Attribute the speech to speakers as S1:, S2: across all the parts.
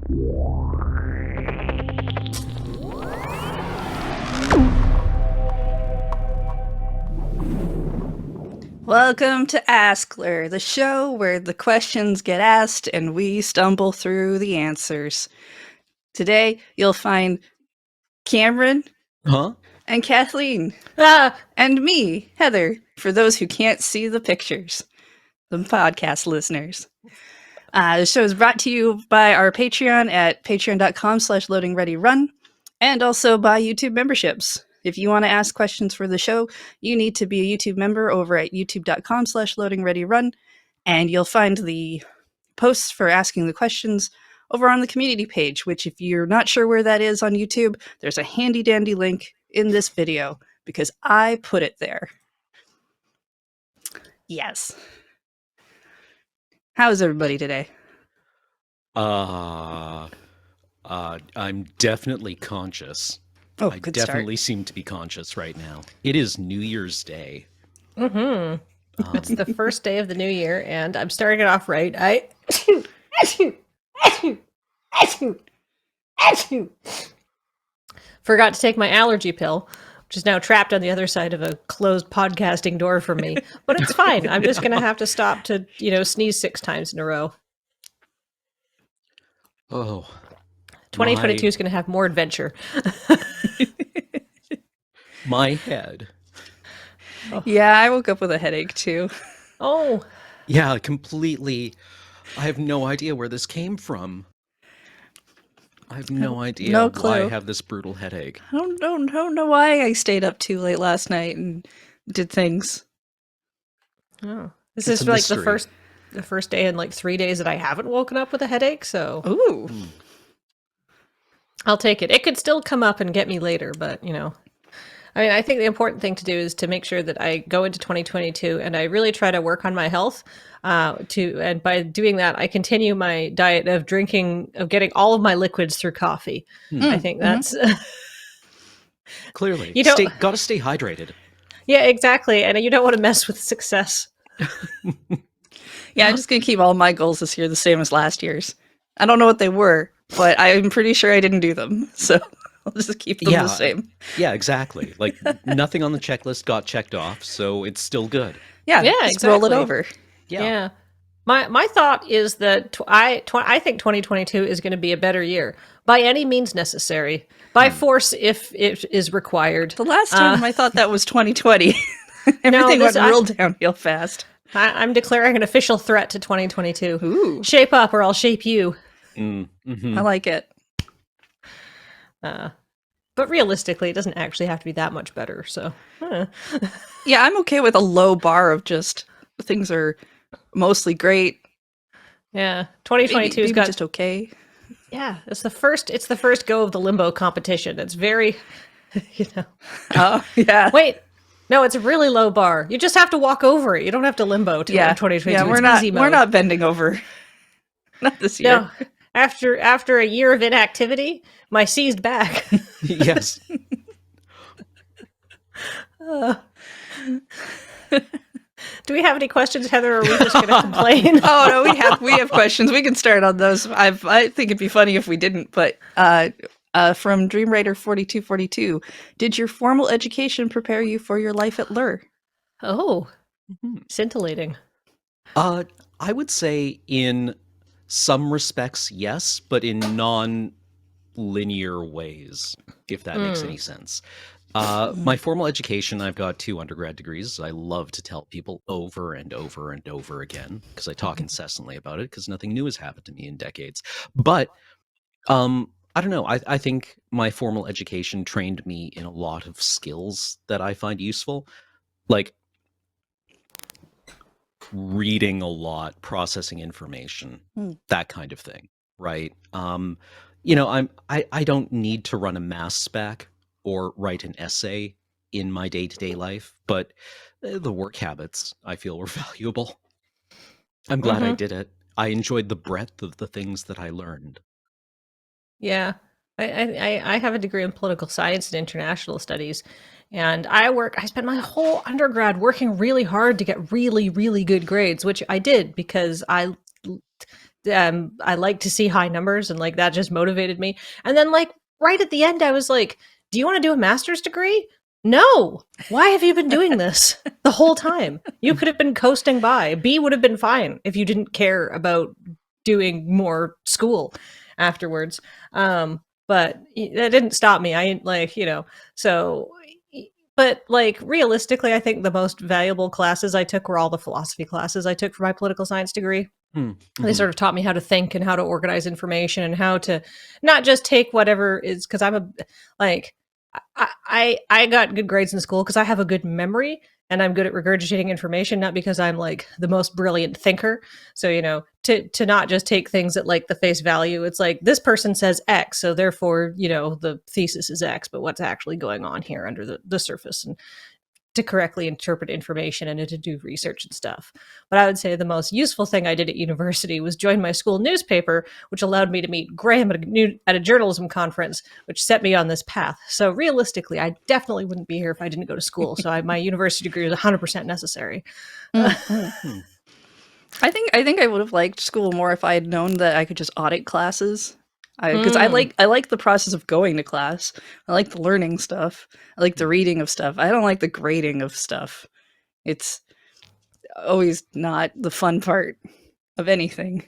S1: Welcome to askLRR, the show where the questions get asked and we stumble through the answers. Today, you'll find Cameron and Kathleen and me, Heather, for those who can't see the pictures, the podcast listeners. The show is brought to you by our Patreon at patreon.com/LoadingReadyRun and also by YouTube memberships. If you want to ask questions for the show, you need to be a YouTube member over at youtube.com/LoadingReadyRun, and you'll find the posts for asking the questions over on the community page, which if you're not sure where that is on YouTube, there's a handy dandy link in this video because I put it there. Yes. How's everybody today?
S2: I'm definitely conscious.
S1: Oh,
S2: I
S1: good
S2: definitely
S1: start.
S2: seem to be conscious right now. It is New Year's Day.
S3: It's the first day of the new year, and I'm starting it off right. Forgot to take my allergy pill, which is now trapped on the other side of a closed podcasting door for me. But it's fine. I'm just going to have to stop to, sneeze 6 times in a row.
S2: Oh,
S3: 2022 is going to have more adventure.
S2: my head.
S1: Yeah, I woke up with a headache too.
S3: Oh,
S2: Yeah, completely. I have no idea where this came from. I have no idea
S1: no
S2: why
S1: clue.
S2: I have this brutal headache.
S1: I don't know why I stayed up too late last night and did things.
S3: oh. This
S2: It's
S3: is
S2: a
S3: like
S2: mystery.
S3: the first day in like 3 days that I haven't woken up with a headache, so
S1: Ooh.
S3: I'll take it. It could still come up and get me later, but I think the important thing to do is to make sure that I go into 2022 and I really try to work on my health. And by doing that, I continue my diet of getting all of my liquids through coffee. I think that's
S2: Clearly.
S3: You don't-
S2: Gotta stay hydrated.
S3: yeah, exactly. And you don't want to mess with success.
S1: Yeah, I'm just going to keep all my goals this year the same as last year's. I don't know what they were, but I'm pretty sure I didn't do them. So I'll just keep them
S2: Yeah.
S1: the same.
S2: Yeah, exactly. Like nothing on the checklist got checked off, so it's still good.
S1: Yeah,
S3: Yeah,
S1: just roll it
S3: exactly.
S1: over.
S3: Yeah. My thought is that I think 2022 is going to be a better year by any means necessary, by force if it is required.
S1: The last time I thought that was 2020. Everything went real downhill fast.
S3: I'm declaring an official threat to 2022.
S1: Ooh,
S3: Shape up or I'll shape you.
S2: Mm-hmm.
S1: I like it.
S3: But realistically, it doesn't actually have to be that much better. So,
S1: Yeah, I'm okay with a low bar of just things are mostly great.
S3: yeah, 2022 has
S1: maybe
S3: got
S1: just okay.
S3: yeah. It's the first go of the limbo competition. It's very,
S1: Oh, yeah.
S3: Wait, no, it's a really low bar. You just have to walk over it. You don't have to limbo to
S1: Yeah,
S3: 2022.
S1: yeah,
S3: It's easy mode.
S1: we're not bending over. Not this year.
S3: No, after a year of inactivity, my seized back.
S2: Yes.
S3: Do we have any questions, Heather? Or are we just going to complain?
S1: Oh no, we have questions. We can start on those. I think it'd be funny if we didn't. But from Dream Writer 4242, did your formal education prepare you for your life at LoadingReadyRun?
S3: Oh,
S2: Mhm.
S3: scintillating.
S2: I would say in some respects, yes, but in non-linear ways, if that makes any sense. My formal education, I've got 2 undergrad degrees. I love to tell people over and over and over again because I talk incessantly about it because nothing new has happened to me in decades. But I don't know. I think my formal education trained me in a lot of skills that I find useful, like reading a lot, processing information, that kind of thing, right? I don't need to run a mass spec or write an essay in my day-to-day life, but the work habits I feel were valuable. I'm glad I did it. I enjoyed the breadth of the things that I learned.
S3: Yeah. I have a degree in political science and international studies, and I spent my whole undergrad working really hard to get really, really good grades, which I did because I I like to see high numbers, and like that just motivated me. And then like right at the end, I was like, "Do you want to do a master's degree?" No. Why have you been doing this the whole time? You could have been coasting by. B would have been fine if you didn't care about doing more school afterwards. But that didn't stop me. I like, so but like realistically, I think the most valuable classes I took were all the philosophy classes I took for my political science degree.
S2: Mm-hmm.
S3: They sort of taught me how to think and how to organize information and how to not just take whatever is, because I'm a like I got good grades in school because I have a good memory and I'm good at regurgitating information, not because I'm like the most brilliant thinker. So, to not just take things at like the face value. It's like this person says X, so therefore, the thesis is X, but what's actually going on here under the surface, and to correctly interpret information and to do research and stuff. But I would say the most useful thing I did at university was join my school newspaper, which allowed me to meet Graham at a journalism conference, which set me on this path. So realistically, I definitely wouldn't be here if I didn't go to school. So my university degree was 100% necessary.
S1: Mm-hmm. I think I would have liked school more if I had known that I could just audit classes. Because I like the process of going to class. I like the learning stuff. I like the reading of stuff. I don't like the grading of stuff. It's always not the fun part of anything.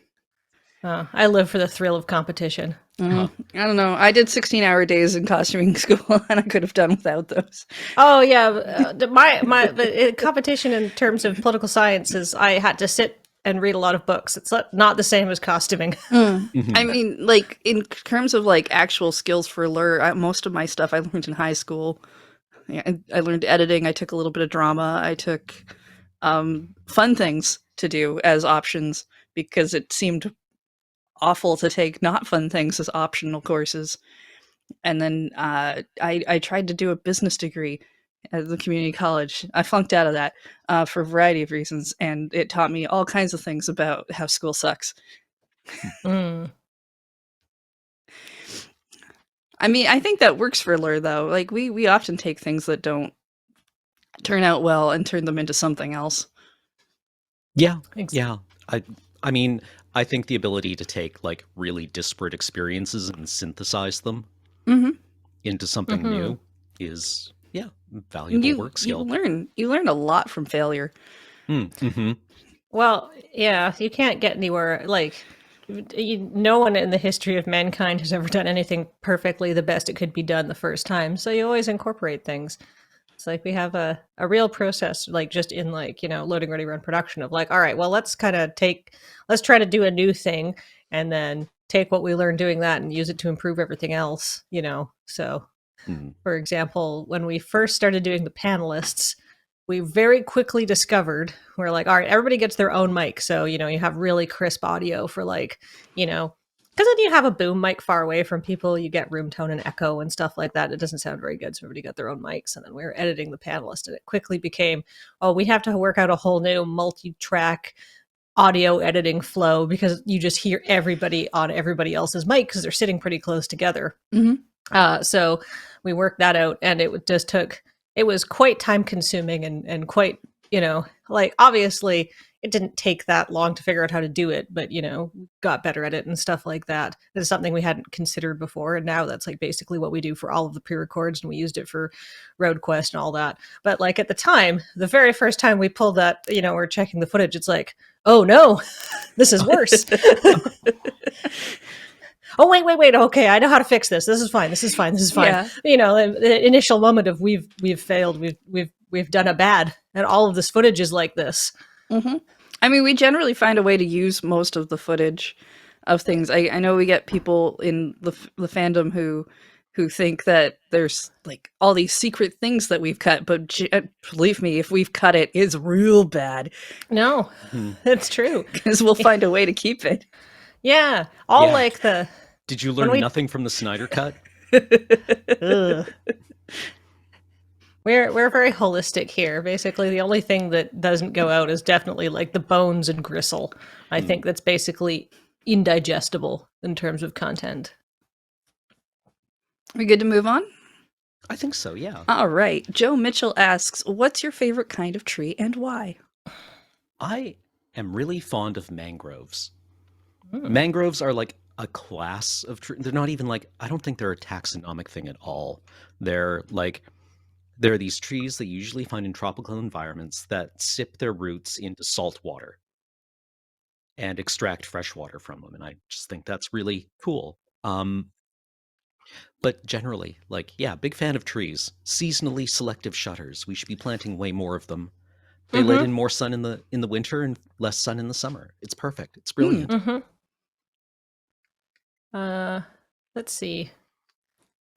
S3: I live for the thrill of competition.
S1: I don't know. I did 16-hour days in costuming school, and I could have done without those.
S3: Oh yeah, my competition in terms of political science is I had to sit and read a lot of books. It's not the same as costuming.
S2: Mm-hmm.
S1: I mean, like in terms of like actual skills for LRR, most of my stuff I learned in high school. Yeah, I learned editing. I took a little bit of drama. I took fun things to do as options because it seemed awful to take not fun things as optional courses. And then I tried to do a business degree at the community college. I flunked out of that for a variety of reasons, and it taught me all kinds of things about how school sucks.
S3: Mm.
S1: I mean, I think that works for LRR, though. Like, we often take things that don't turn out well and turn them into something else.
S2: Yeah, yeah. I mean, I think the ability to take like really disparate experiences and synthesize them into something new is valuable work skill.
S1: You learn a lot from failure.
S2: Mm-hmm.
S3: Well, yeah, you can't get anywhere like no one in the history of mankind has ever done anything perfectly the best it could be done the first time. So you always incorporate things. It's like we have a real process, like just in like, loading ready run production of like, all right, well, let's try to do a new thing and then take what we learned doing that and use it to improve everything else, So, for example, when we first started doing the panelists, we very quickly discovered we're like, all right, everybody gets their own mic. So, you have really crisp audio for like, because then you have a boom mic far away from people, you get room tone and echo and stuff like that. It doesn't sound very good. So everybody got their own mics. And then we were editing the panelist, and it quickly became, we have to work out a whole new multi-track audio editing flow because you just hear everybody on everybody else's mic because they're sitting pretty close together. So we worked that out, and it was quite time consuming and quite, like obviously it didn't take that long to figure out how to do it, but got better at it and stuff like that. It's something we hadn't considered before, and now that's like basically what we do for all of the pre-records, and we used it for Road Quest and all that. But like at the time, the very first time we pulled that, we're checking the footage, it's like, oh no, this is worse. Oh, wait. Okay, I know how to fix this. This is fine. Yeah. The initial moment of we've failed. We've done a bad, and all of this footage is like this.
S1: I mean, we generally find a way to use most of the footage of things. I know we get people in the fandom who think that there's like all these secret things that we've cut, but believe me, if we've cut it, it's real bad.
S3: No, that's true.
S1: Because we'll find a way to keep it.
S3: Yeah, like the.
S2: Did you learn nothing from the Snyder Cut?
S3: We're very holistic here. Basically, the only thing that doesn't go out is definitely like the bones and gristle. I think that's basically indigestible in terms of content.
S1: We good to move on?
S2: I think so, yeah.
S1: All right. Joe Mitchell asks, what's your favorite kind of tree and why?
S2: I am really fond of mangroves. Mangroves are like a class of trees. They're not even like, I don't think they're a taxonomic thing at all. They're like, there are these trees that you usually find in tropical environments that sip their roots into salt water and extract fresh water from them. And I just think that's really cool. But generally, like, yeah, big fan of trees. Seasonally selective shutters. We should be planting way more of them. They let in more sun in the winter and less sun in the summer. It's perfect. It's brilliant.
S3: Let's see.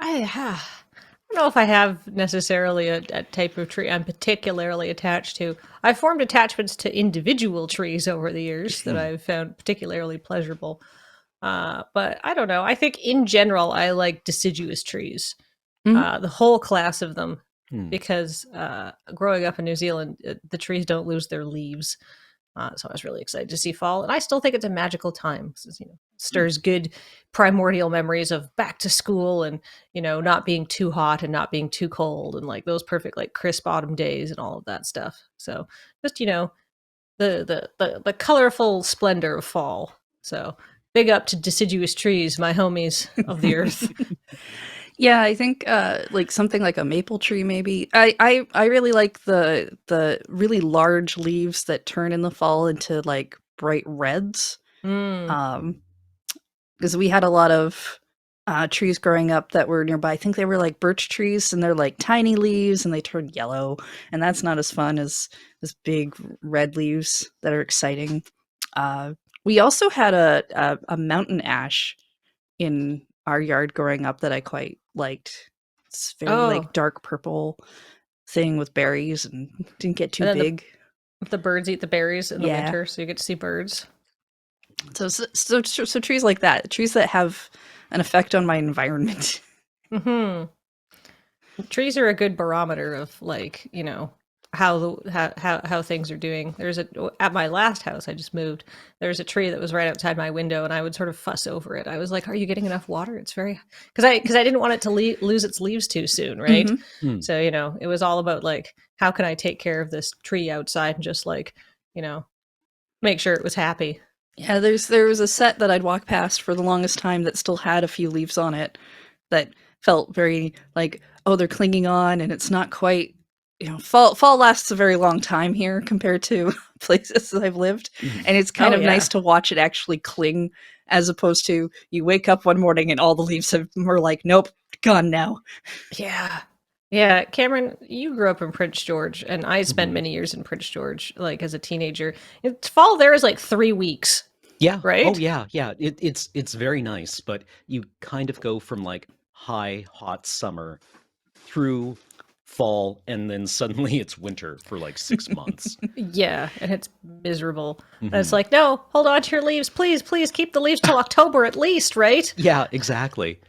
S3: I don't know if I have necessarily a type of tree I'm particularly attached to. I've formed attachments to individual trees over the years that I've found particularly pleasurable. But I don't know. I think in general, I like deciduous trees, the whole class of them, because growing up in New Zealand, the trees don't lose their leaves. So I was really excited to see fall, and I still think it's a magical time. Because, stirs good primordial memories of back to school, and not being too hot and not being too cold, and like those perfect like crisp autumn days and all of that stuff. So just the colorful splendor of fall. So big up to deciduous trees, my homies of the earth.
S1: Yeah, I think like something like a maple tree, maybe. I really like the really large leaves that turn in the fall into like bright reds. Because we had a lot of trees growing up that were nearby. I think they were like birch trees, and they're like tiny leaves, and they turn yellow, and that's not as fun as big red leaves that are exciting. We also had a mountain ash in our yard growing up that I quite liked. It's very like dark purple thing with berries and didn't get too big.
S3: The birds eat the berries in the winter, so you get to see birds.
S1: So trees like that, trees that have an effect on my environment.
S3: Trees are a good barometer of like, how things are doing. At my last house, I just moved. There's a tree that was right outside my window, and I would sort of fuss over it. I was like, "Are you getting enough water?" It's very because I didn't want it to lose its leaves too soon, right? So it was all about like, how can I take care of this tree outside and just like, make sure it was happy.
S1: Yeah, there was a set that I'd walk past for the longest time that still had a few leaves on it that felt very like, oh, they're clinging on, and it's not quite. Fall lasts a very long time here compared to places that I've lived, and it's kind of nice to watch it actually cling, as opposed to you wake up one morning and all the leaves are like, nope, gone now.
S3: Yeah, Cameron, you grew up in Prince George, and I spent many years in Prince George, like as a teenager. Fall there is like 3 weeks.
S2: Yeah.
S3: Right?
S2: Oh, yeah. It's very nice, but you kind of go from like high hot summer through fall, and then suddenly it's winter for like 6 months.
S3: Yeah, and it's miserable. And it's like, no, hold on to your leaves, please keep the leaves till October at least, right?
S2: Yeah, exactly.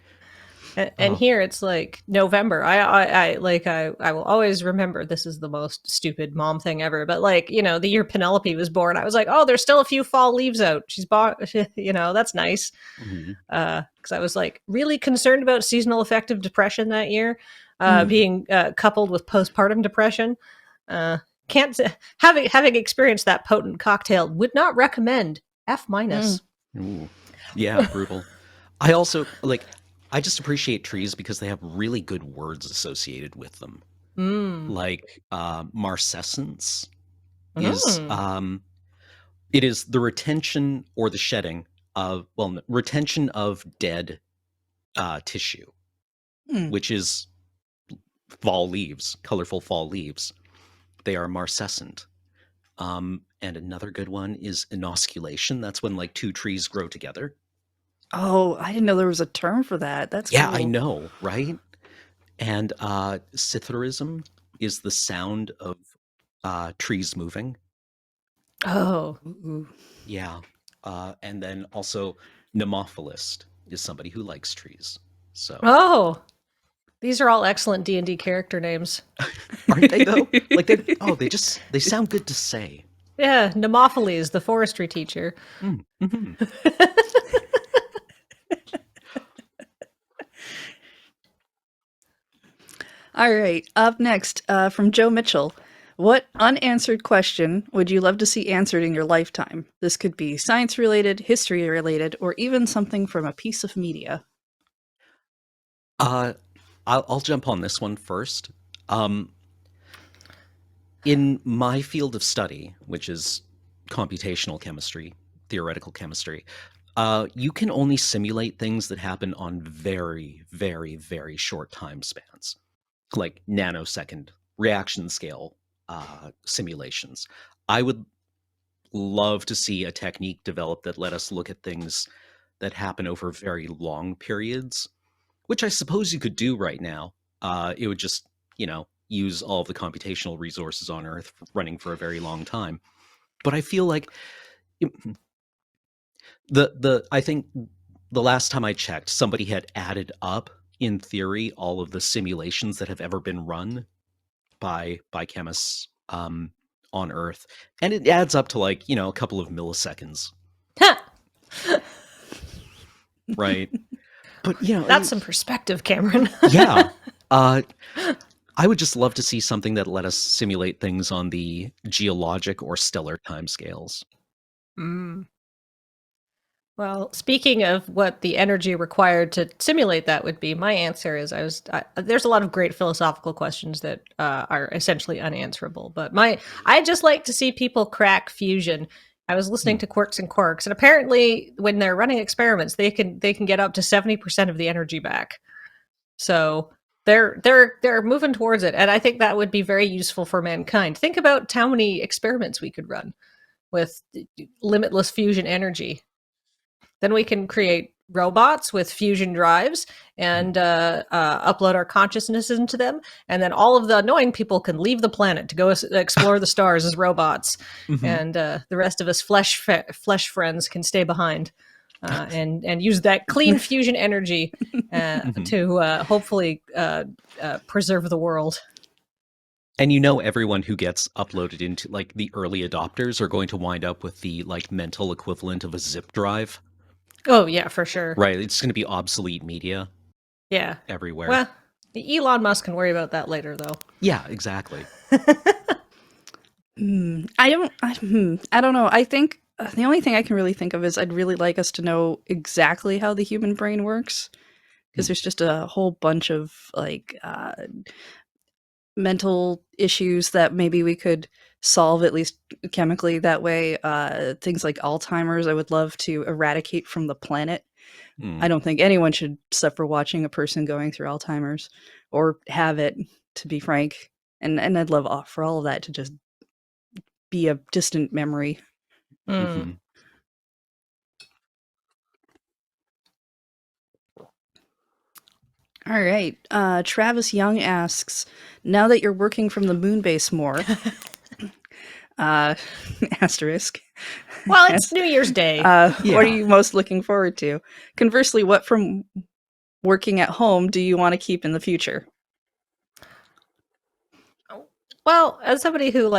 S3: And here it's like November. I will always remember, this is the most stupid mom thing ever, but like, the year Penelope was born, I was like, oh, there's still a few fall leaves out. She's bought, that's nice. Because I was like really concerned about seasonal affective depression that year, being coupled with postpartum depression. Can't having experienced that potent cocktail, would not recommend. F-.
S2: Ooh. Yeah, brutal. I also I just appreciate trees because they have really good words associated with them. Like marcescence is it is the retention or the shedding of retention of dead tissue, which is fall leaves, colorful fall leaves. They are marcescent. And another good one is inosculation. That's when like two trees grow together.
S1: Oh, I didn't know there was a term for that. That's
S2: cool.
S1: I
S2: know, right? And citharism is the sound of trees moving.
S3: Oh.
S2: Yeah. And then also nemophilist is somebody who likes trees. So.
S3: Oh. These are all excellent D&D character names.
S2: Aren't they though? Like they sound good to say.
S3: Yeah, Nemophilus, the forestry teacher.
S1: All right, up next from Joe Mitchell. What unanswered question would you love to see answered in your lifetime? This could be science related, history related, or even something from a piece of media.
S2: I'll jump on this one first. In my field of study, which is computational chemistry, theoretical chemistry, you can only simulate things that happen on very, very, very short time spans, like nanosecond reaction scale simulations. I would love to see a technique developed that let us look at things that happen over very long periods, which I suppose you could do right now. It would just, use all of the computational resources on Earth running for a very long time. But I feel like I think the last time I checked, somebody had added up, in theory, all of the simulations that have ever been run by chemists on Earth, and it adds up to like a couple of milliseconds, right? But
S3: That's some perspective, Cameron.
S2: yeah. I would just love to see something that let us simulate things on the geologic or stellar timescales.
S3: Well, speaking of what the energy required to simulate that would be, my answer is there's a lot of great philosophical questions that are essentially unanswerable. But I just like to see people crack fusion. I was listening to Quirks and Quarks, and apparently, when they're running experiments, they can get up to 70% of the energy back. So they're moving towards it, and I think that would be very useful for mankind. Think about how many experiments we could run with limitless fusion energy. Then we can create robots with fusion drives and upload our consciousness into them. And then all of the annoying people can leave the planet to go explore the stars as robots.
S2: Mm-hmm.
S3: And the rest of us flesh friends can stay behind and use that clean fusion energy to hopefully preserve the world.
S2: And everyone who gets uploaded into like the early adopters are going to wind up with the like mental equivalent of a zip drive.
S3: Oh, yeah, for sure.
S2: Right. It's going to be obsolete media.
S3: Yeah.
S2: Everywhere.
S3: Well, Elon Musk can worry about that later, though.
S2: Yeah, exactly.
S1: I don't know. I think the only thing I can really think of is I'd really like us to know exactly how the human brain works, because there's just a whole bunch of like mental issues that maybe we could solve, at least chemically, that way. Things like Alzheimer's, I would love to eradicate from the planet. I don't think anyone should suffer watching a person going through Alzheimer's or have it, to be frank. And I'd love for all of that to just be a distant memory.
S2: Mm-hmm.
S1: All right. Travis Young asks, now that you're working from the moon base more, asterisk.
S3: Well, it's New Year's Day.
S1: What are you most looking forward to? Conversely, what from working at home do you want to keep in the future?
S3: Well, as somebody who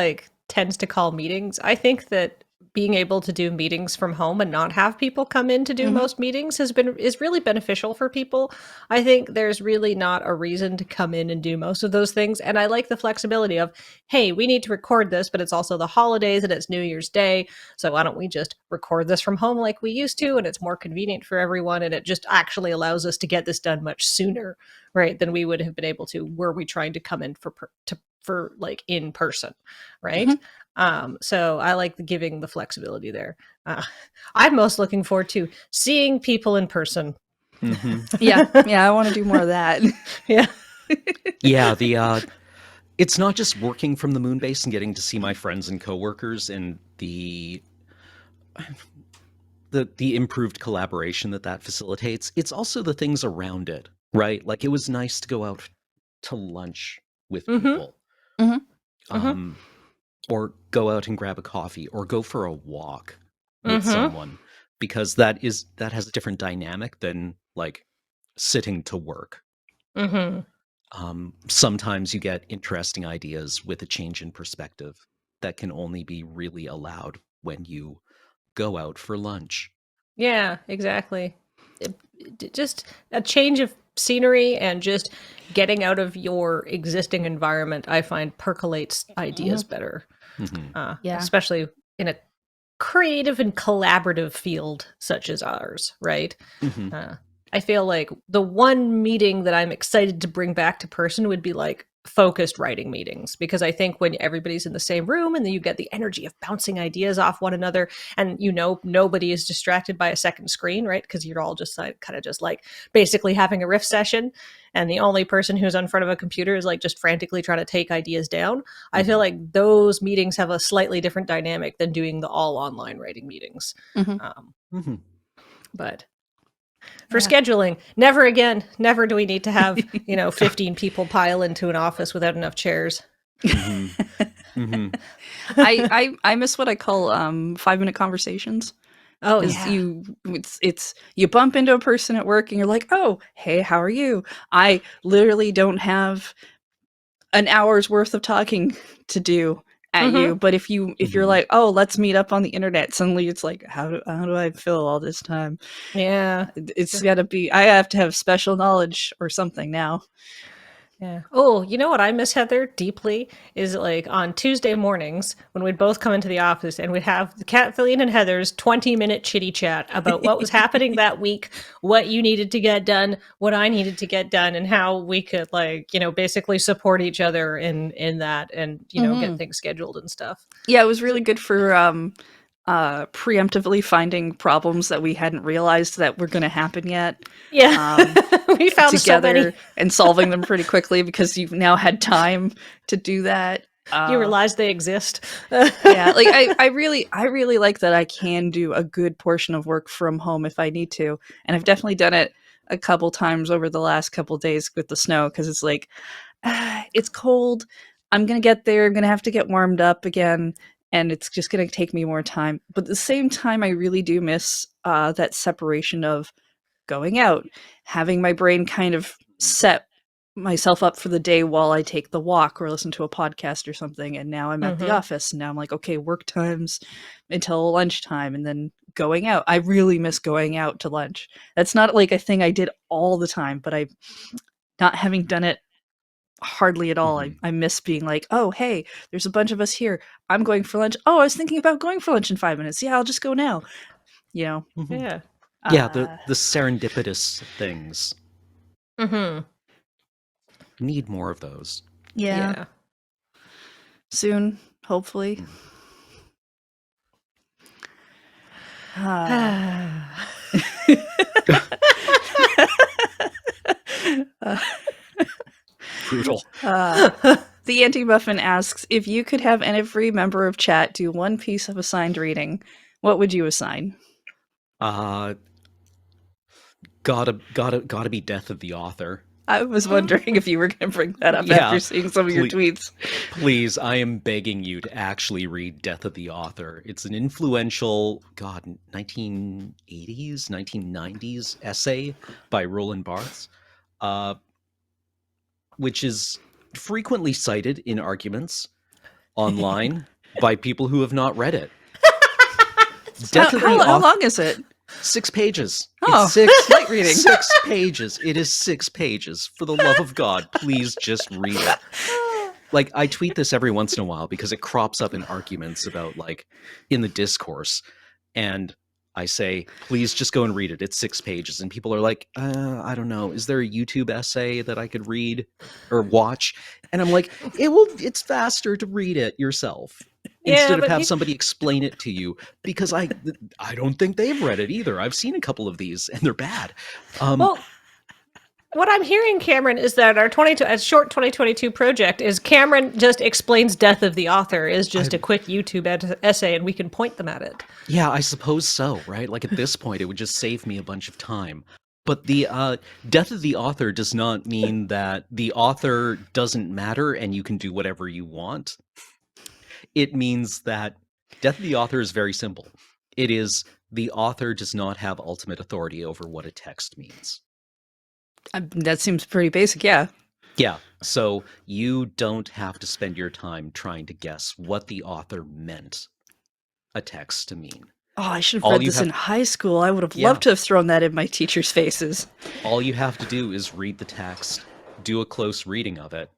S3: tends to call meetings, I think that being able to do meetings from home and not have people come in to do most meetings is really beneficial for people. I think there's really not a reason to come in and do most of those things. And I like the flexibility of, hey, we need to record this, but it's also the holidays and it's New Year's Day. So why don't we just record this from home like we used to? And it's more convenient for everyone. And it just actually allows us to get this done much sooner, right, than we would have been able to were we trying to come in for in person, right? So I like giving the flexibility there. I'm most looking forward to seeing people in person.
S1: Yeah, I want to do more of that.
S3: Yeah.
S2: Yeah, it's not just working from the moon base and getting to see my friends and coworkers and the improved collaboration that facilitates. It's also the things around it, right? Like it was nice to go out to lunch with people. Or go out and grab a coffee or go for a walk with someone, because that has a different dynamic than like sitting to work. Sometimes you get interesting ideas with a change in perspective that can only be really allowed when you go out for lunch.
S3: Yeah, exactly. Just a change of scenery and just getting out of your existing environment, I find percolates ideas better.
S1: Yeah.
S3: Especially in a creative and collaborative field such as ours, right? I feel like the one meeting that I'm excited to bring back to person would be like focused writing meetings, because I think when everybody's in the same room and then you get the energy of bouncing ideas off one another, and nobody is distracted by a second screen, right? Because you're all just like kind of just like basically having a riff session, and the only person who's in front of a computer is like just frantically trying to take ideas down. I feel like those meetings have a slightly different dynamic than doing the all online writing meetings. But for scheduling, never again. Never do we need to have 15 people pile into an office without enough chairs.
S1: I miss what I call 5-minute conversations.
S3: Oh,
S1: it's you bump into a person at work and you're like, oh, hey, how are you? I literally don't have an hour's worth of talking to do at you, but if you're like, oh, let's meet up on the internet, suddenly it's like, how do I fill all this time?
S3: Yeah,
S1: it's got to be, I have to have special knowledge or something now.
S3: Yeah. Oh, you know what I miss, Heather, deeply is like on Tuesday mornings when we'd both come into the office and we'd have Kathleen and Heather's 20-minute chitty chat about what was happening that week, what you needed to get done, what I needed to get done, and how we could basically support each other in that, and get things scheduled and stuff.
S1: Yeah, it was really good for preemptively finding problems that we hadn't realized that were going to happen yet.
S3: Yeah, we found
S1: together
S3: so many.
S1: and solving them pretty quickly because you've now had time to do that.
S3: You realize they exist.
S1: Yeah, like I really like that I can do a good portion of work from home if I need to, and I've definitely done it a couple times over the last couple days with the snow, because it's like it's cold. I'm gonna get there. I'm gonna have to get warmed up again, and it's just going to take me more time. But at the same time, I really do miss that separation of going out, having my brain kind of set myself up for the day while I take the walk or listen to a podcast or something. And now I'm at the office, and now I'm like, okay, work times until lunchtime, and then going out. I really miss going out to lunch. That's not like a thing I did all the time, but I, not having done it hardly at all. I miss being like, oh, hey, there's a bunch of us here. I'm going for lunch. Oh, I was thinking about going for lunch in 5 minutes. Yeah, I'll just go now.
S3: Yeah.
S2: Yeah, the serendipitous things. Need more of those.
S1: Yeah. Soon, hopefully.
S2: Brutal.
S1: The Anti-Muffin asks, if you could have every member of chat do one piece of assigned reading, what would you assign?
S2: Gotta be Death of the Author.
S1: I was wondering if you were going to bring that up after seeing some of your tweets.
S2: Please, I am begging you to actually read Death of the Author. It's an influential, 1980s, 1990s essay by Roland Barthes, which is frequently cited in arguments online by people who have not read it.
S1: How long is it?
S2: 6 pages.
S1: Oh,
S2: it's
S1: light reading.
S2: 6 pages. It is 6 pages. For the love of God, please just read it. Like, I tweet this every once in a while because it crops up in arguments about, in the discourse. And I say, please just go and read it. It's 6 pages. And people are like, I don't know. Is there a YouTube essay that I could read or watch? And I'm like, it's faster to read it yourself. Instead of have somebody explain it to you, because I don't think they've read it either. I've seen a couple of these and they're bad.
S3: Well, what I'm hearing, Cameron, is that our short 2022 project is Cameron just explains Death of the Author is just a quick YouTube essay, and we can point them at it.
S2: Yeah, I suppose so, right? Like, at this point, it would just save me a bunch of time. But the Death of the Author does not mean that the author doesn't matter and you can do whatever you want. It means that Death of the Author is very simple. It is the author does not have ultimate authority over what a text means.
S1: That seems pretty basic, yeah.
S2: Yeah, so you don't have to spend your time trying to guess what the author meant a text to mean.
S1: Oh, I should have
S2: All
S1: read
S2: you
S1: this
S2: have-
S1: in high school. I would have
S2: Yeah.
S1: loved to have thrown that in my teachers' faces.
S2: All you have to do is read the text, do a close reading of it,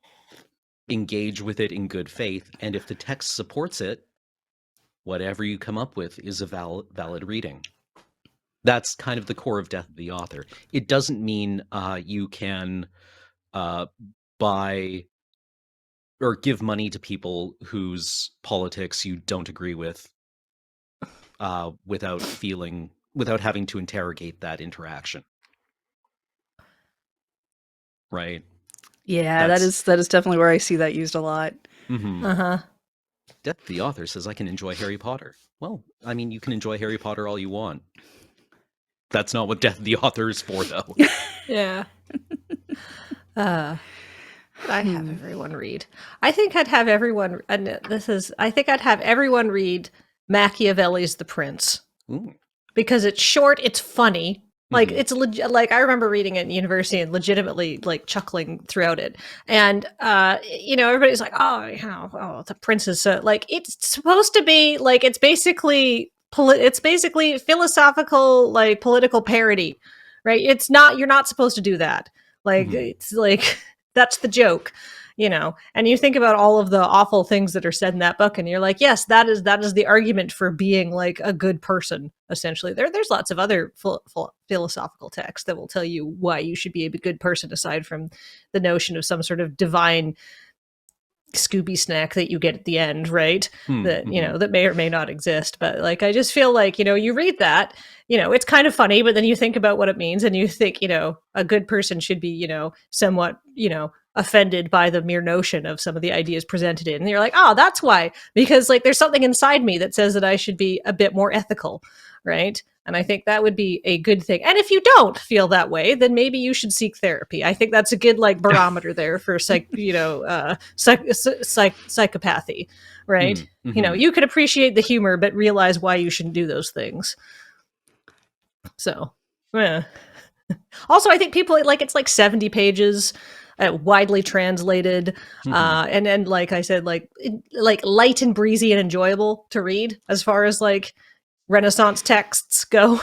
S2: engage with it in good faith, and if the text supports it, whatever you come up with is a valid reading. That's kind of the core of Death of the Author. It doesn't mean you can buy or give money to people whose politics you don't agree with without having to interrogate that interaction. Right?
S1: Yeah, that is definitely where I see that used a lot.
S2: Mm-hmm.
S3: Uh-huh.
S2: Death of the Author says I can enjoy Harry Potter. Well, I mean, you can enjoy Harry Potter all you want. That's not what Death of the Author is for, though.
S3: Yeah. I have everyone read. I think I'd have everyone, and I think I'd have everyone read Machiavelli's The Prince.
S2: Ooh.
S3: Because it's short, it's funny. Like
S2: Mhm.
S3: it's like I remember reading it in university and legitimately like chuckling throughout it. And everybody's like, oh, the prince is like it's supposed to be like it's basically philosophical like political parody, right? It's not, you're not supposed to do that. Like it's like that's the joke. And you think about all of the awful things that are said in that book, and you're like, yes, that is the argument for being like a good person. Essentially, there's lots of other philosophical texts that will tell you why you should be a good person, aside from the notion of some sort of divine Scooby snack that you get at the end, right? That that may or may not exist. But like, I just feel like you read that, it's kind of funny, but then you think about what it means, and you think a good person should be somewhat offended by the mere notion of some of the ideas presented in. And you're like, oh, that's why, because like there's something inside me that says that I should be a bit more ethical, right? And I think that would be a good thing. And if you don't feel that way, then maybe you should seek therapy. I think that's a good like barometer there for psychopathy, right? You could appreciate the humor, but realize why you shouldn't do those things. So, yeah. Also, I think people like it's like 70 pages. Widely translated, and like I said, like light and breezy and enjoyable to read as far as like Renaissance texts go.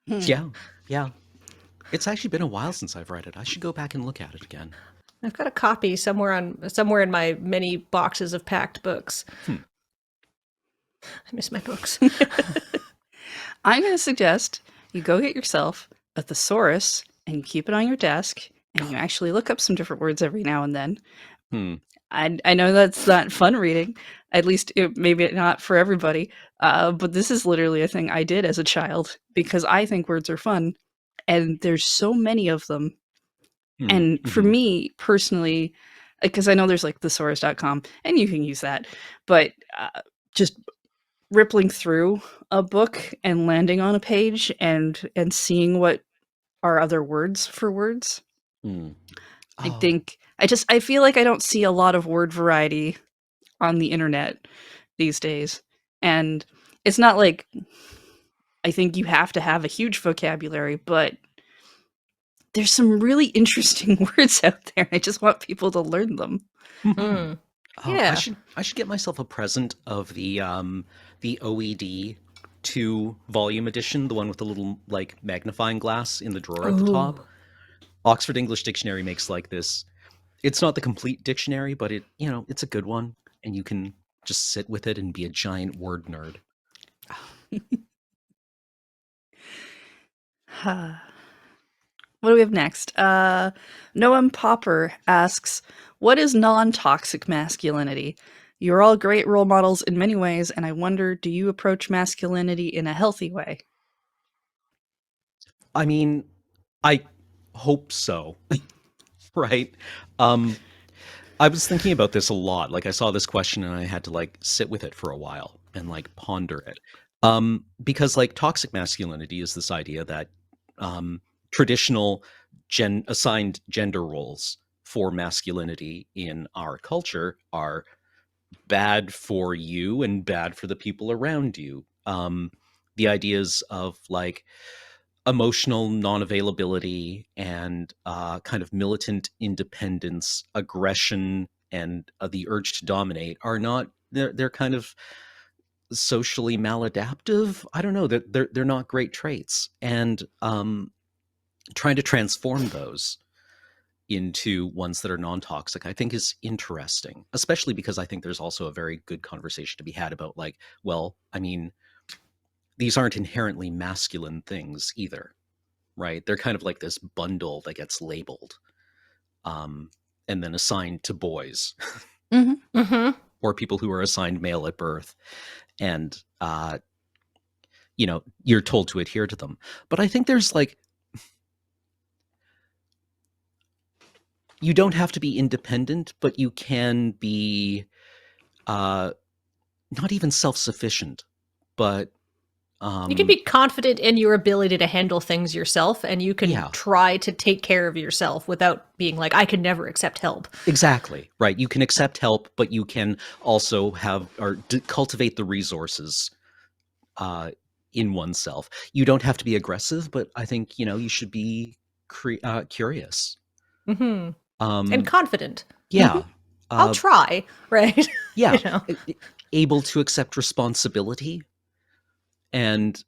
S2: Yeah. It's actually been a while since I've read it. I should go back and look at it again.
S3: I've got a copy somewhere in my many boxes of packed books. I miss my books.
S1: I'm going to suggest you go get yourself a thesaurus and you keep it on your desk, and you actually look up some different words every now and then. I know that's not fun reading, at least maybe not for everybody, but this is literally a thing I did as a child because I think words are fun, and there's so many of them. And for me personally, because I know there's like thesaurus.com, and you can use that, but just rippling through a book and landing on a page and seeing what are other words for words. I think I feel like I don't see a lot of word variety on the internet these days. And it's not like I think you have to have a huge vocabulary, but there's some really interesting words out there. I just want people to learn them.
S3: Yeah.
S2: I should get myself a present of the OED 2 volume edition, the one with the little like magnifying glass in the drawer at the top. Oxford English Dictionary makes like this. It's not the complete dictionary, but it's a good one, and you can just sit with it and be a giant word nerd.
S1: What do we have next? Noam Popper asks, what is non-toxic masculinity? You're all great role models in many ways, and I wonder, do you approach masculinity in a healthy way?
S2: I mean, I hope so. Right? I was thinking about this a lot. Like I saw this question and I had to like sit with it for a while and like ponder it. Because like toxic masculinity is this idea that traditional assigned gender roles for masculinity in our culture are bad for you and bad for the people around you. The ideas of like emotional non-availability and kind of militant independence, aggression, and the urge to dominate are not, they're kind of socially maladaptive. I don't know, that they're not great traits, and trying to transform those into ones that are non-toxic, I think is interesting, especially because I think there's also a very good conversation to be had about, like, well, I mean, these aren't inherently masculine things either, right? They're kind of like this bundle that gets labeled and then assigned to boys or people who are assigned male at birth, and you're told to adhere to them. But I think there's, like, you don't have to be independent, but you can be not even self-sufficient, but
S3: you can be confident in your ability to handle things yourself, and you can try to take care of yourself without being like, I could never accept help.
S2: Exactly, right. You can accept help, but you can also have or cultivate the resources in oneself. You don't have to be aggressive, but I think, you should be curious.
S3: And confident.
S2: Yeah.
S3: I'll try, right?
S2: Yeah. Able to accept responsibility and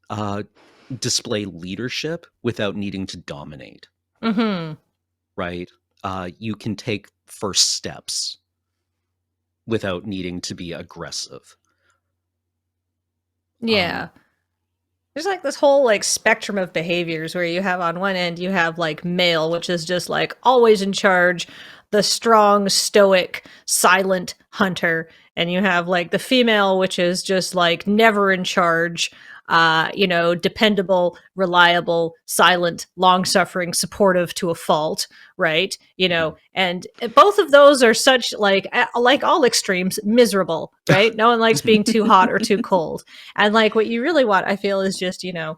S2: display leadership without needing to dominate. Right? You can take first steps without needing to be aggressive.
S3: Yeah. There's like this whole like spectrum of behaviors where you have on one end, you have like male, which is just like always in charge, the strong, stoic, silent hunter. And you have like the female, which is just like never in charge, dependable, reliable, silent, long-suffering, supportive to a fault, right? And both of those are such like all extremes, miserable, right? No one likes being too hot or too cold. And like what you really want, I feel, is just, to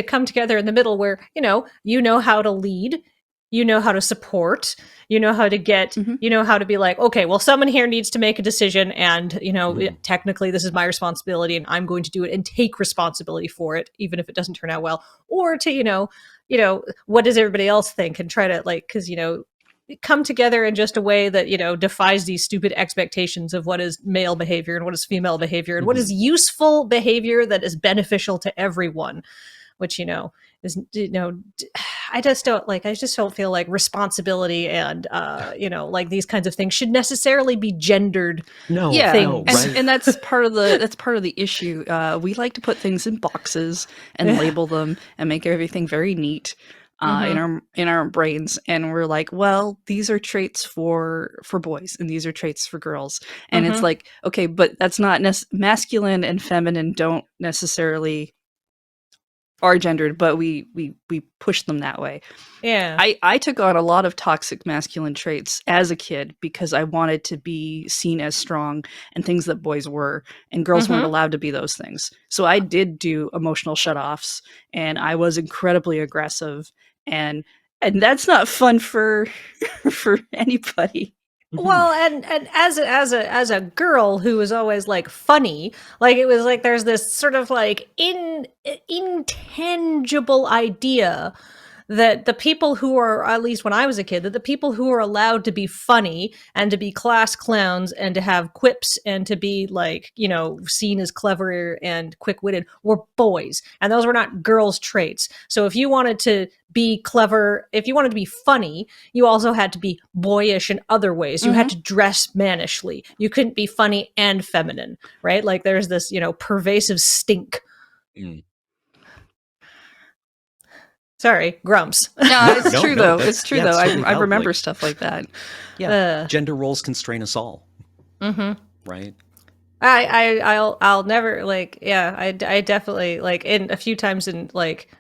S3: come together in the middle where, you know how to lead, you know how to support, you know how to get, you know how to be like, okay, well, someone here needs to make a decision, and, technically this is my responsibility and I'm going to do it and take responsibility for it, even if it doesn't turn out well. Or to, what does everybody else think, and try to like, because, come together in just a way that, defies these stupid expectations of what is male behavior and what is female behavior and what is useful behavior that is beneficial to everyone, which, is, I just don't feel like responsibility and, like these kinds of things should necessarily be gendered.
S2: No,
S1: yeah,
S2: right.
S1: And that's part of the issue. We like to put things in boxes and label them and make everything very neat. In our brains, and we're like, well, these are traits for boys and these are traits for girls, and it's like, okay, but that's not masculine and feminine don't necessarily are gendered, but we push them that way.
S3: Yeah.
S1: I took on a lot of toxic masculine traits as a kid because I wanted to be seen as strong and things that boys were, and girls weren't allowed to be those things. So I did do emotional shutoffs, and I was incredibly aggressive, and that's not fun for anybody.
S3: Well, and as a girl who was always like funny, like it was like there's this sort of like intangible idea that the people who are, at least when I was a kid, that the people who are allowed to be funny and to be class clowns and to have quips and to be like, seen as clever and quick-witted were boys. And those were not girls' traits. So if you wanted to be clever, if you wanted to be funny, you also had to be boyish in other ways. You had to dress mannishly. You couldn't be funny and feminine, right? Like there's this, pervasive stink. Sorry, grumps.
S1: No, it's true though.
S2: It's
S1: true though. I remember stuff like that.
S2: Yeah, gender roles constrain us all. Right.
S3: I'll never like. Yeah, I definitely like in a few times in like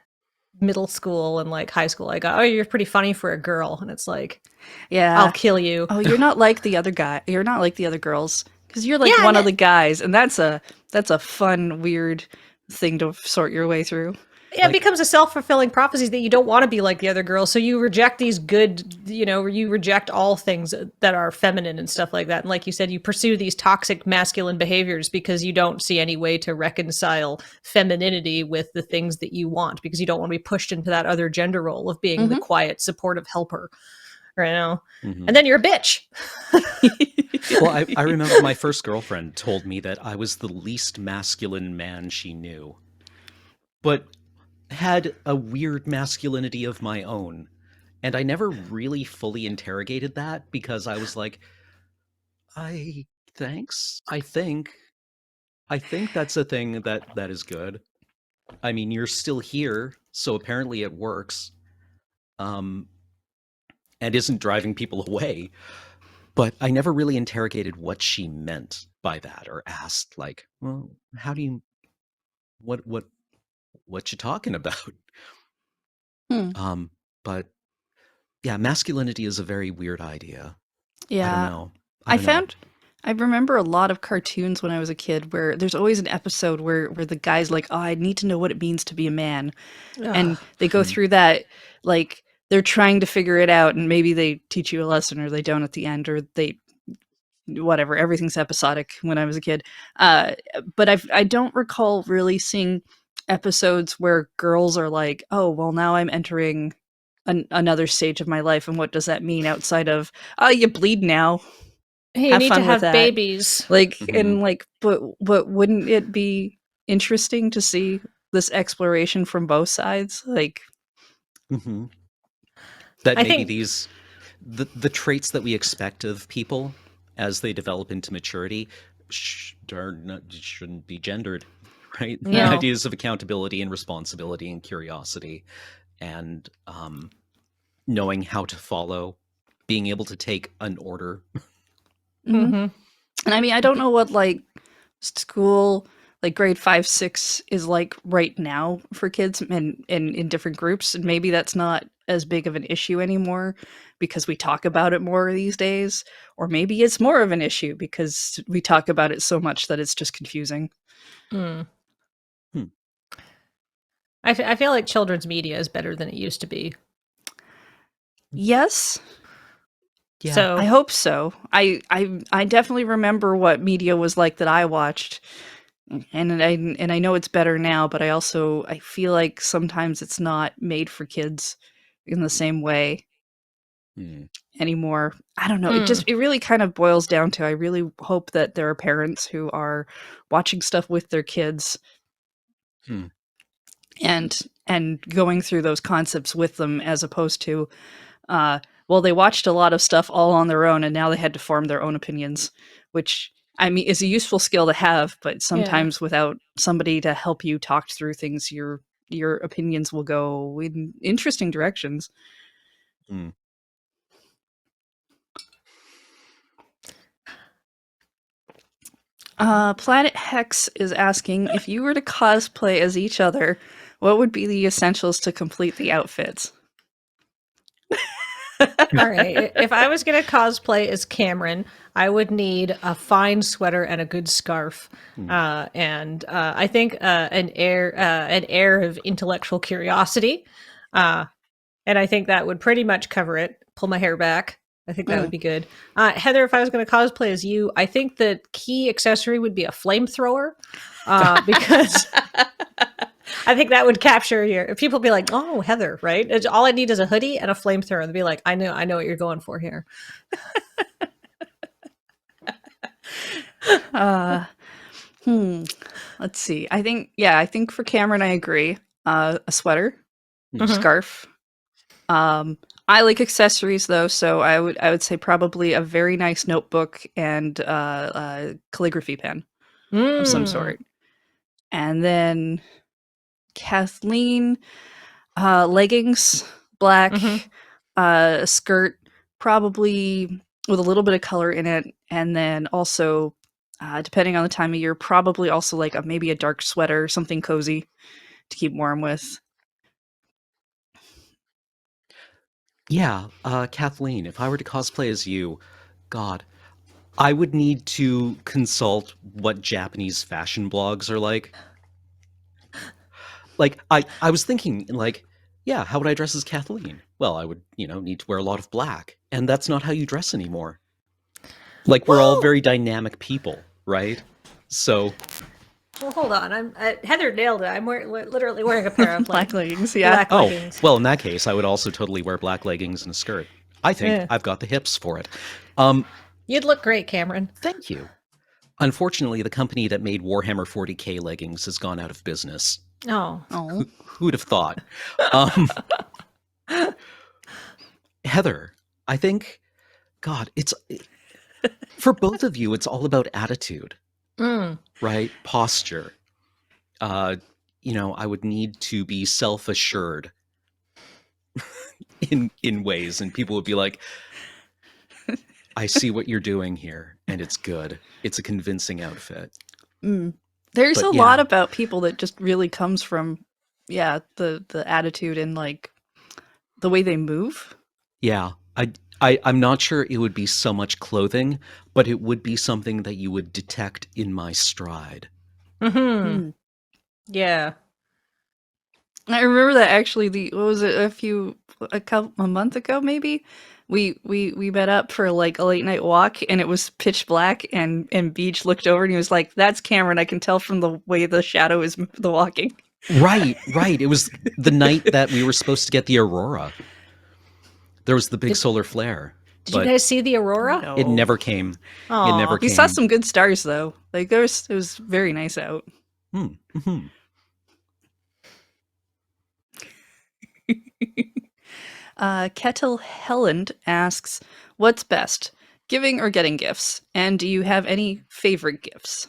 S3: middle school and like high school, I got, oh, you're pretty funny for a girl, and it's like,
S1: yeah,
S3: I'll kill you.
S1: Oh, you're not like the other guy. You're not like the other girls because you're like one of the guys, and that's a fun, weird thing to sort your way through.
S3: Yeah, it becomes a self-fulfilling prophecy that you don't want to be like the other girls, so you reject these good, you reject all things that are feminine and stuff like that. And like you said, you pursue these toxic masculine behaviors because you don't see any way to reconcile femininity with the things that you want, because you don't want to be pushed into that other gender role of being the quiet, supportive helper, right now. And then you're a bitch.
S2: Well, I remember my first girlfriend told me that I was the least masculine man she knew, but had a weird masculinity of my own. And I never really fully interrogated that because I was like, thanks. I think that's a thing that is good. I mean, you're still here, so apparently it works. And isn't driving people away. But I never really interrogated what she meant by that or asked, like, well, how do you what you talking about? But yeah, masculinity is a very weird idea.
S1: Yeah.
S2: I don't know. I don't know.
S1: I remember a lot of cartoons when I was a kid where there's always an episode where the guy's like, oh, I need to know what it means to be a man. And they go through that, like, they're trying to figure it out, and maybe they teach you a lesson or they don't at the end, or they, whatever, everything's episodic when I was a kid. But I don't recall really seeing episodes where girls are like, oh, well, now I'm entering another stage of my life, and what does that mean outside of, oh, you bleed now.
S3: You need to have babies.
S1: Like, and like, but wouldn't it be interesting to see this exploration from both sides? Like,
S2: that maybe these the traits that we expect of people as they develop into maturity shouldn't be gendered, right? No. The ideas of accountability and responsibility and curiosity and knowing how to follow, being able to take an order.
S1: And I mean, I don't know what like school, like grade 5, 6 is like right now for kids and in different groups. And maybe that's not as big of an issue anymore because we talk about it more these days. Or maybe it's more of an issue because we talk about it so much that it's just confusing.
S3: I feel like children's media is better than it used to be.
S1: Yes.
S3: Yeah. So
S1: I hope so. I definitely remember what media was like that I watched, and I know it's better now. But I feel like sometimes it's not made for kids in the same way anymore. I don't know. It really kind of boils down to, I really hope that there are parents who are watching stuff with their kids and going through those concepts with them, as opposed to well, they watched a lot of stuff all on their own, and now they had to form their own opinions, which, I mean, is a useful skill to have, but sometimes without somebody to help you talk through things, your opinions will go in interesting directions. Planet Hex is asking, if you were to cosplay as each other, what would be the essentials to complete the outfits?
S3: All right. If I was going to cosplay as Cameron, I would need a fine sweater and a good scarf, and I think an air of intellectual curiosity, and I think that would pretty much cover it. Pull my hair back. I think that would be good. Heather, if I was going to cosplay as you, I think the key accessory would be a flamethrower, because I think that would capture if people be like, oh, Heather, right? All I need is a hoodie and a flamethrower. And be like, I know what you're going for here.
S1: Let's see. I think for Cameron, I agree. A sweater, scarf. I like accessories though, so I would say probably a very nice notebook and a calligraphy pen of some sort. And then Kathleen, leggings, black, a skirt, probably with a little bit of color in it, and then also, depending on the time of year, probably also like maybe a dark sweater, something cozy to keep warm with.
S2: Yeah, Kathleen, if I were to cosplay as you, God, I would need to consult what Japanese fashion blogs are like. Like, I was thinking, like, yeah, how would I dress as Kathleen? Well, I would, need to wear a lot of black. And that's not how you dress anymore. Like, we're all very dynamic people, right? So...
S3: Well, hold on. Heather nailed it. I'm literally wearing a pair of
S1: black leggings, yeah.
S2: Black leggings. Well, in that case, I would also totally wear black leggings and a skirt. I think I've got the hips for it.
S3: You'd look great, Cameron.
S2: Thank you. Unfortunately, the company that made Warhammer 40K leggings has gone out of business.
S3: Oh.
S2: Who'd have thought? Heather, I think, God, for both of you, it's all about attitude, right? Posture. I would need to be self-assured in ways, and people would be like, I see what you're doing here, and it's good. It's a convincing outfit.
S1: There's a lot about people that just really comes from, the attitude and like the way they move.
S2: Yeah, I'm not sure it would be so much clothing, but it would be something that you would detect in my stride.
S3: Yeah.
S1: I remember that actually. What was it? A month ago, maybe. We met up for like a late night walk, and it was pitch black. And Beach looked over and he was like, "That's Cameron. I can tell from the way the shadow is the walking."
S2: Right. It was the night that we were supposed to get the aurora. There was the big solar flare.
S3: Did you guys see the aurora?
S1: No.
S2: It never came.
S3: Aww.
S2: It never came.
S1: We saw some good stars though. Like it was very nice out. Kettle Helland asks, "What's best, giving or getting gifts? And do you have any favorite gifts?"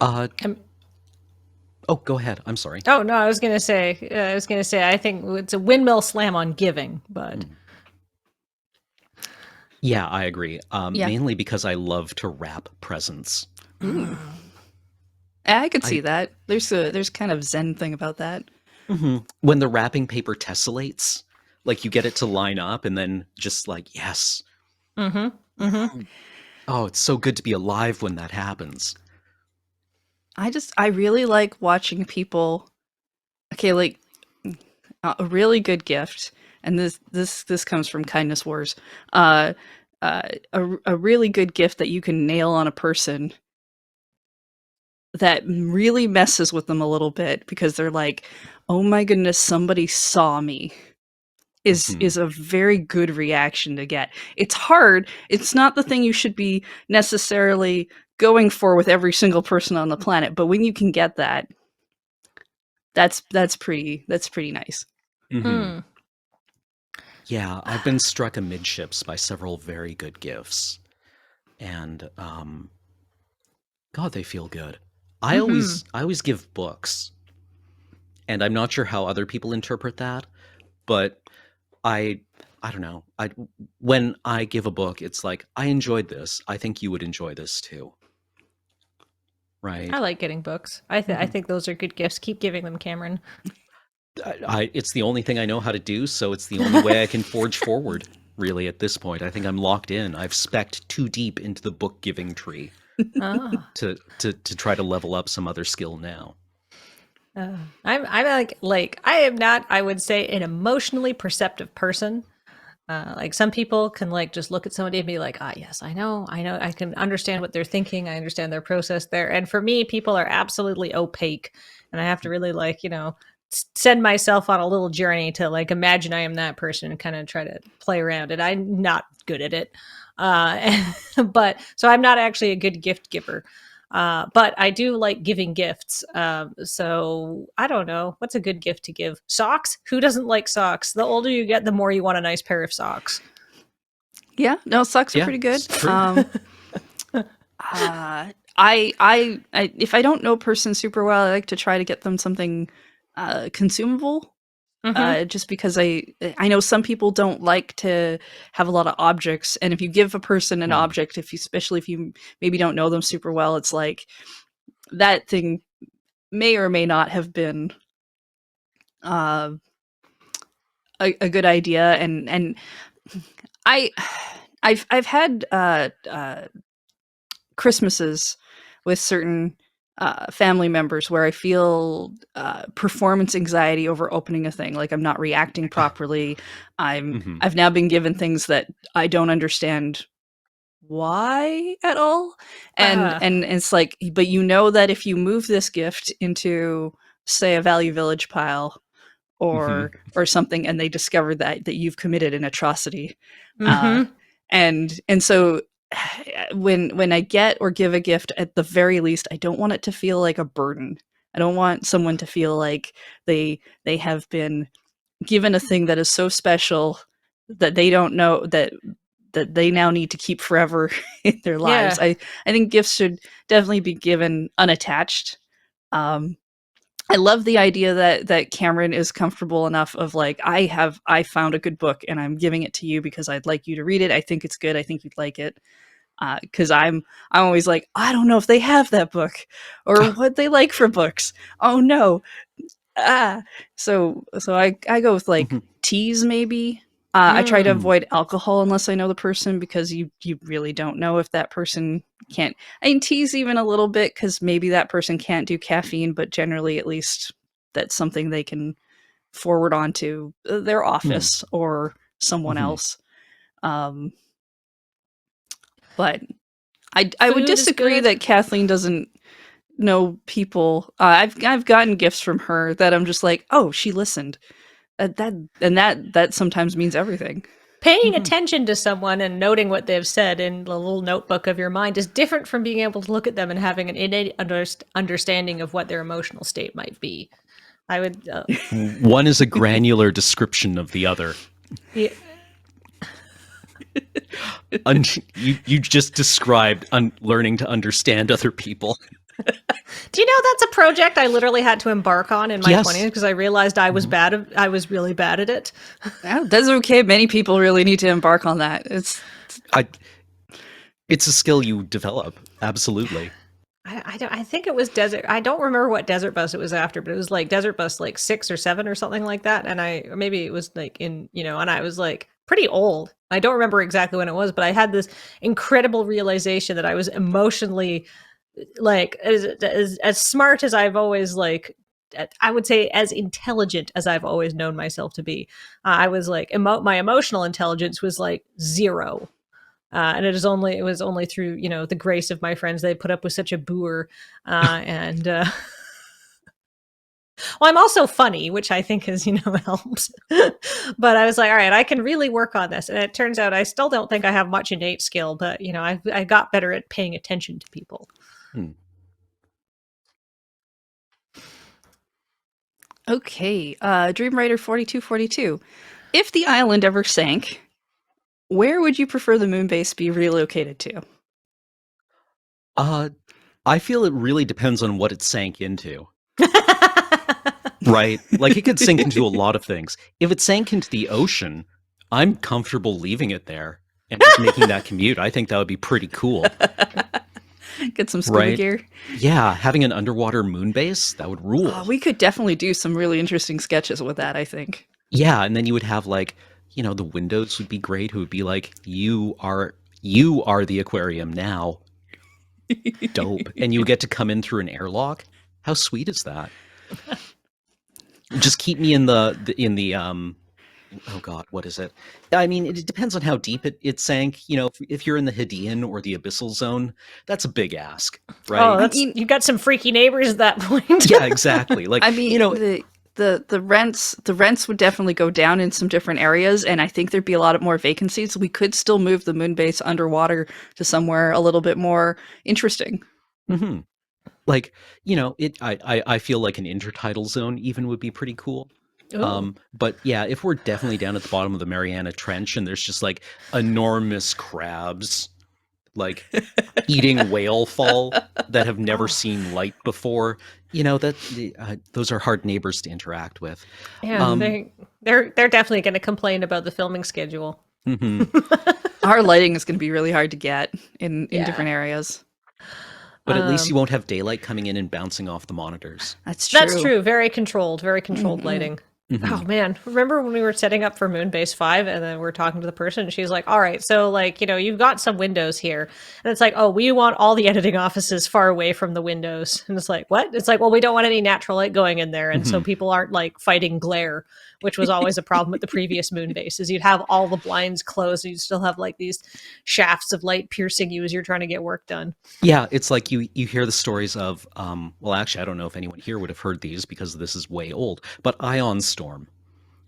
S2: Oh, go ahead. I'm sorry.
S3: Oh no, I was gonna say. I think it's a windmill slam on giving, but
S2: yeah, I agree. Mainly because I love to wrap presents.
S1: I could see that. There's kind of Zen thing about that.
S2: When the wrapping paper tessellates, like you get it to line up, and then just like yes. Oh, it's so good to be alive when that happens.
S1: I really like watching people. Okay, like a really good gift, and this comes from Kindness Wars. A really good gift that you can nail on a person that really messes with them a little bit because they're like, "Oh my goodness, somebody saw me." Is a very good reaction to get. It's hard. It's not the thing you should be necessarily going for with every single person on the planet, but when you can get that, that's pretty nice.
S2: Yeah, I've been struck amidships by several very good gifts, and God, they feel good. I always give books, and I'm not sure how other people interpret that, but I don't know. When I give a book, it's like, I enjoyed this. I think you would enjoy this too. Right?
S3: I like getting books. I think those are good gifts. Keep giving them, Cameron.
S2: It's the only thing I know how to do, so it's the only way I can forge forward, really, at this point. I think I'm locked in. I've specced too deep into the book giving tree to try to level up some other skill now.
S3: I'm like I am not, I would say, an emotionally perceptive person. Like some people can like just look at somebody and be like, yes, I know, I can understand what they're thinking, I understand their process there. And for me, people are absolutely opaque, and I have to really like send myself on a little journey to like imagine I am that person and kind of try to play around it. I'm not good at it, but so I'm not actually a good gift giver. But I do like giving gifts. So I don't know. What's a good gift to give? Socks? Who doesn't like socks? The older you get, the more you want a nice pair of socks.
S1: Yeah, no, socks are pretty good. If I don't know a person super well, I like to try to get them something consumable. Just because I know some people don't like to have a lot of objects, and if you give a person an object, especially if you maybe don't know them super well, it's like that thing may or may not have been a good idea. And I've had Christmases with certain family members where I feel performance anxiety over opening a thing, like I'm not reacting properly. I've now been given things that I don't understand why at all, and it's like, but you know that if you move this gift into, say, a Value Village pile or something, and they discover that you've committed an atrocity, And so when I get or give a gift, at the very least, I don't want it to feel like a burden. I don't want someone to feel like they have been given a thing that is so special that they don't know that they now need to keep forever in their lives.
S3: Yeah.
S1: I think gifts should definitely be given unattached. I love the idea that Cameron is comfortable enough of like, I found a good book and I'm giving it to you because I'd like you to read it. I think it's good. I think you'd like it. Because I'm always like, I don't know if they have that book or what they like for books. Oh no. So I go with like teas maybe. I try to avoid alcohol unless I know the person, because you really don't know if that person can't. I mean, teas even a little bit because maybe that person can't do caffeine, but generally at least that's something they can forward on to their office or someone else. But I would disagree that Kathleen doesn't know people. I've gotten gifts from her that I'm just like, oh, she listened. That sometimes means everything.
S3: Paying attention to someone and noting what they've said in the little notebook of your mind is different from being able to look at them and having an innate understanding of what their emotional state might be. I would.
S2: One is a granular description of the other.
S3: Yeah.
S2: You just described learning to understand other people.
S3: Do you know that's a project I literally had to embark on in my 20s because I realized I was I was really bad at it.
S1: Yeah, that's okay. Many people really need to embark on that.
S2: It's a skill you develop. Absolutely.
S3: I think it was Desert. I don't remember what Desert Bus it was after, but it was like Desert Bus like 6 or 7 or something like that. And or maybe it was like in, and I was like pretty old. I don't remember exactly when it was, but I had this incredible realization that I was emotionally like as smart as I've always like, I would say as intelligent as I've always known myself to be. I was like, my emotional intelligence was like 0. And it was only through, the grace of my friends they put up with such a boor. Well, I'm also funny, which I think is, helps. But I was like, all right, I can really work on this. And it turns out I still don't think I have much innate skill, but, I got better at paying attention to people.
S1: Okay. Dreamwriter 4242. If the island ever sank, where would you prefer the moon base be relocated to?
S2: I feel it really depends on what it sank into. Right? Like it could sink into a lot of things. If it sank into the ocean, I'm comfortable leaving it there and just making that commute. I think that would be pretty cool.
S1: Get some scuba gear.
S2: Yeah, having an underwater moon base, that would rule.
S1: We could definitely do some really interesting sketches with that, I think.
S2: Yeah, and then you would have like, the windows would be great. It would be like, you are the aquarium now. Dope. And you get to come in through an airlock. How sweet is that? Just keep me in the oh god, what is it? I mean, it depends on how deep it sank. If you're in the Hadean or the abyssal zone, that's a big ask, right?
S3: Oh, you got some freaky neighbors at that point.
S2: Yeah, exactly. Like,
S1: I mean, the rents would definitely go down in some different areas, and I think there'd be a lot more vacancies. We could still move the moon base underwater to somewhere a little bit more interesting.
S2: Mm-hmm. Like, I feel like an intertidal zone even would be pretty cool. But yeah, if we're definitely down at the bottom of the Mariana Trench and there's just like enormous crabs like eating whale fall that have never seen light before, those are hard neighbors to interact with.
S3: Yeah, they're definitely going to complain about the filming schedule.
S1: Our lighting is going to be really hard to get in different areas.
S2: But at least you won't have daylight coming in and bouncing off the monitors.
S1: That's true.
S3: That's true. Very controlled lighting. Oh man, remember when we were setting up for Moonbase 5 and then we're talking to the person and she's like, all right, so like, you've got some windows here. And it's like, oh, we want all the editing offices far away from the windows. And it's like, what? It's like, well, we don't want any natural light going in there. And so people aren't like fighting glare, which was always a problem with the previous Moonbase, is you'd have all the blinds closed and you'd still have like these shafts of light piercing you as you're trying to get work done.
S2: Yeah, it's like you hear the stories of, well, actually, I don't know if anyone here would have heard these because this is way old, but Ion Storm,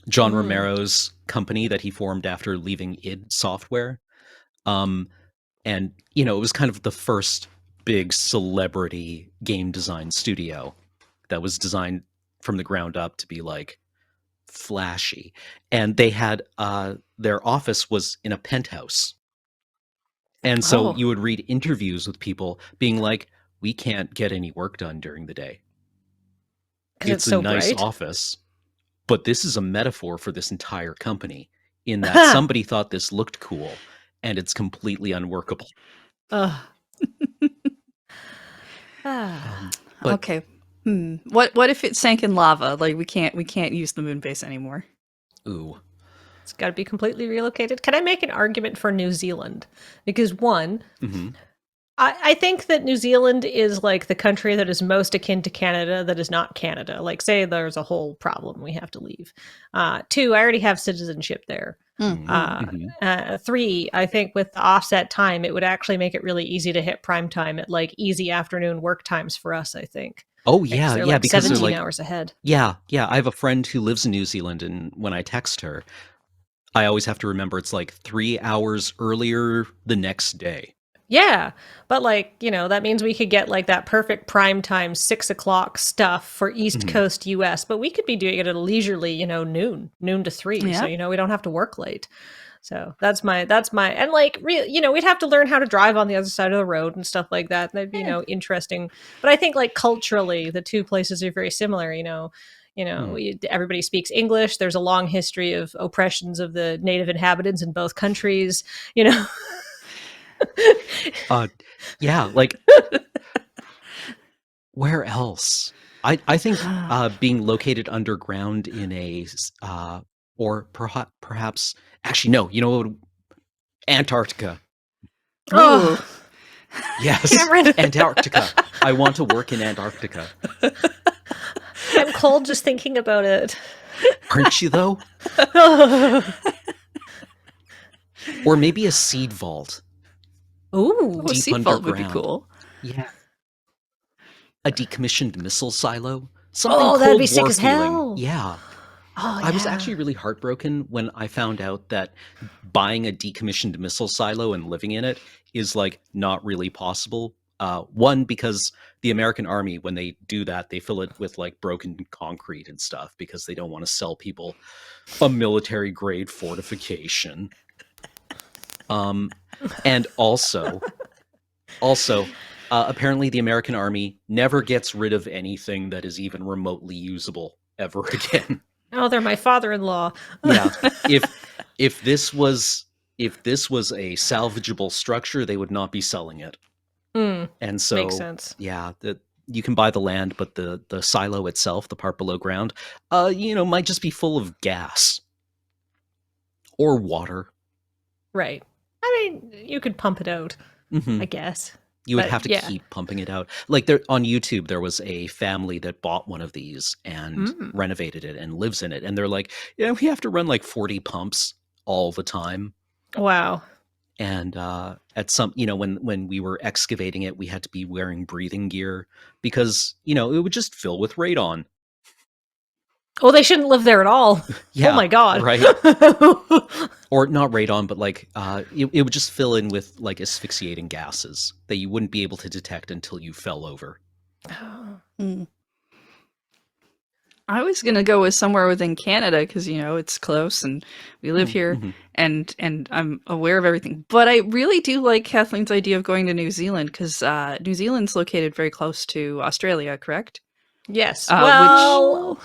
S2: John Romero's company that he formed after leaving id Software. And, you know, it was kind of the first big celebrity game design studio that was designed from the ground up to be like flashy. And they had their office was in a penthouse. And so
S3: Oh.
S2: you would read interviews with people being like, we can't get any work done during the day.
S3: 'Cause
S2: It's a
S3: so
S2: nice
S3: bright.
S2: office, but this is a metaphor for this entire company in that somebody thought this looked cool and it's completely unworkable.
S3: Ugh.
S2: But
S1: Okay. What if it sank in lava? Like we can't use the moon base anymore.
S2: ooh.
S3: It's got to be completely relocated. Can I make an argument for New Zealand? Because one,
S2: Mm-hmm.
S3: I think that New Zealand is like the country that is most akin to Canada that is not Canada. Like, say there's a whole problem, we have to leave. Two, I already have citizenship there.
S2: Mm-hmm.
S3: Three, I think with the offset time, it would actually make it really easy to hit prime time at like easy afternoon work times for us, I think.
S2: Oh yeah,
S3: They're
S2: yeah,
S3: like
S2: because they're
S3: 17
S2: like
S3: hours ahead.
S2: yeah. I have a friend who lives in New Zealand, and when I text her, I always have to remember it's like 3 hours earlier the next day.
S3: Yeah, but like, you know, that means we could get like that perfect prime time 6 o'clock stuff for East
S2: Mhm.
S3: Coast US, but we could be doing it at a leisurely, you know, noon to 3.
S1: Yeah.
S3: So, you know, we don't have to work late. So that's my, and like, you know, we'd have to learn how to drive on the other side of the road and stuff like that. That'd be, you know, interesting. But I think like culturally, the two places are very similar, you know. Everybody speaks English. There's a long history of oppressions of the native inhabitants in both countries, you know.
S2: Yeah, like where else? I think being located underground in a or perhaps actually no, you know what? Antarctica.
S1: Oh,
S2: Yes,
S3: Cameron.
S2: Antarctica. I want to work in Antarctica.
S3: I'm cold just thinking about it.
S2: Aren't you though? Or maybe a seed vault.
S3: Ooh.
S1: a
S2: Deep
S1: seed vault would be
S2: underground.
S1: cool.
S2: Yeah. A decommissioned missile silo. Something
S3: Oh,
S2: Cold
S3: that'd be sick
S2: War
S3: as
S2: feeling.
S3: hell.
S2: Yeah.
S3: Oh,
S2: I was
S3: yeah.
S2: actually really heartbroken when I found out that buying a decommissioned missile silo and living in it is like not really possible. One, because the American Army, when they do that, they fill it with like broken concrete and stuff because they don't want to sell people a military grade fortification. And also, apparently the American Army never gets rid of anything that is even remotely usable ever again.
S3: Oh, they're my father-in-law.
S2: Yeah. If this was a salvageable structure, they would not be selling it. And so
S3: Makes sense.
S2: yeah, you can buy the land, but the silo itself, the part below ground, you know, might just be full of gas or water.
S3: Right. I mean, you could pump it out, I guess.
S2: You would
S3: But,
S2: have to
S3: yeah.
S2: keep pumping it out. Like there on YouTube, there was a family that bought one of these and renovated it and lives in it. And they're like, yeah, we have to run like 40 pumps all the time.
S3: Wow.
S2: And at some, you know, when we were excavating it, we had to be wearing breathing gear because, you know, it would just fill with radon.
S3: Oh, they shouldn't live there at all.
S2: Yeah,
S3: Oh my God.
S2: right. Or not radon, but like it would just fill in with like asphyxiating gases that you wouldn't be able to detect until you fell over.
S1: I was gonna go with somewhere within Canada because you know it's close and we live here and I'm aware of everything. But I really do like Kathleen's idea of going to New Zealand because New Zealand's located very close to Australia, correct?
S3: Yes. Well,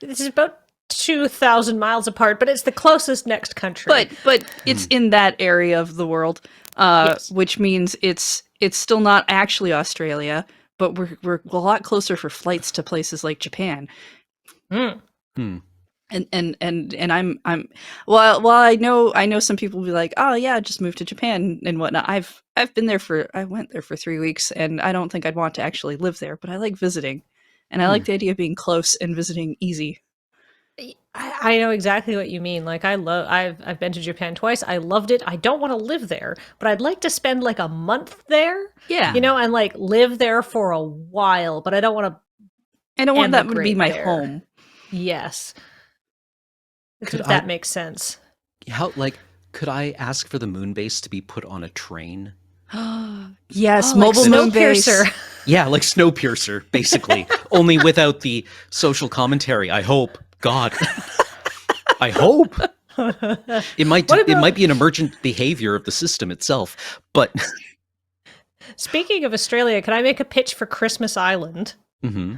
S3: this is about 2,000 miles apart, but it's the closest next country.
S1: But it's in that area of the world,
S3: Yes.
S1: which means it's still not actually Australia, but we're a lot closer for flights to places like Japan. And I'm while I know some people will be like, oh yeah, just move to Japan and whatnot. I've been there I went there for 3 weeks and I don't think I'd want to actually live there, but I like visiting. And I like the idea of being close and visiting easy.
S3: I know exactly what you mean. Like I've been to Japan twice. I loved it. I don't want to live there, but I'd like to spend like a month there.
S1: Yeah.
S3: You know, and like live there for a while, but I don't want
S1: that to be my
S3: there.
S1: home.
S3: Yes. If that makes sense.
S2: How like Could I ask for the moon base to be put on a train?
S1: Yes,
S3: Oh,
S1: mobile
S3: like
S1: moon base.
S3: Snowpiercer.
S2: Yeah, like Snowpiercer, basically. Only without the social commentary, I hope. God. I hope. It might be an emergent behavior of the system itself, but...
S3: Speaking of Australia, can I make a pitch for Christmas Island?
S2: Mm-hmm.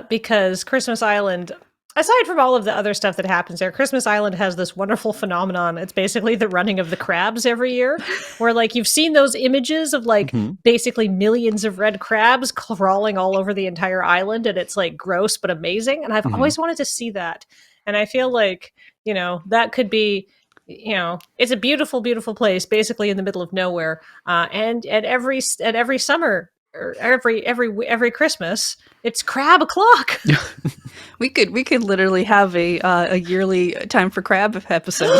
S3: Because Christmas Island, aside from all of the other stuff that happens there, Christmas Island has this wonderful phenomenon. It's basically the running of the crabs every year, where like you've seen those images of like basically millions of red crabs crawling all over the entire island, and it's like gross but amazing. And I've always wanted to see that. And I feel like, that could be, it's a beautiful, beautiful place, basically in the middle of nowhere. And every summer, or every Christmas, it's crab o'clock.
S1: We could literally have a yearly Time for Crab episode.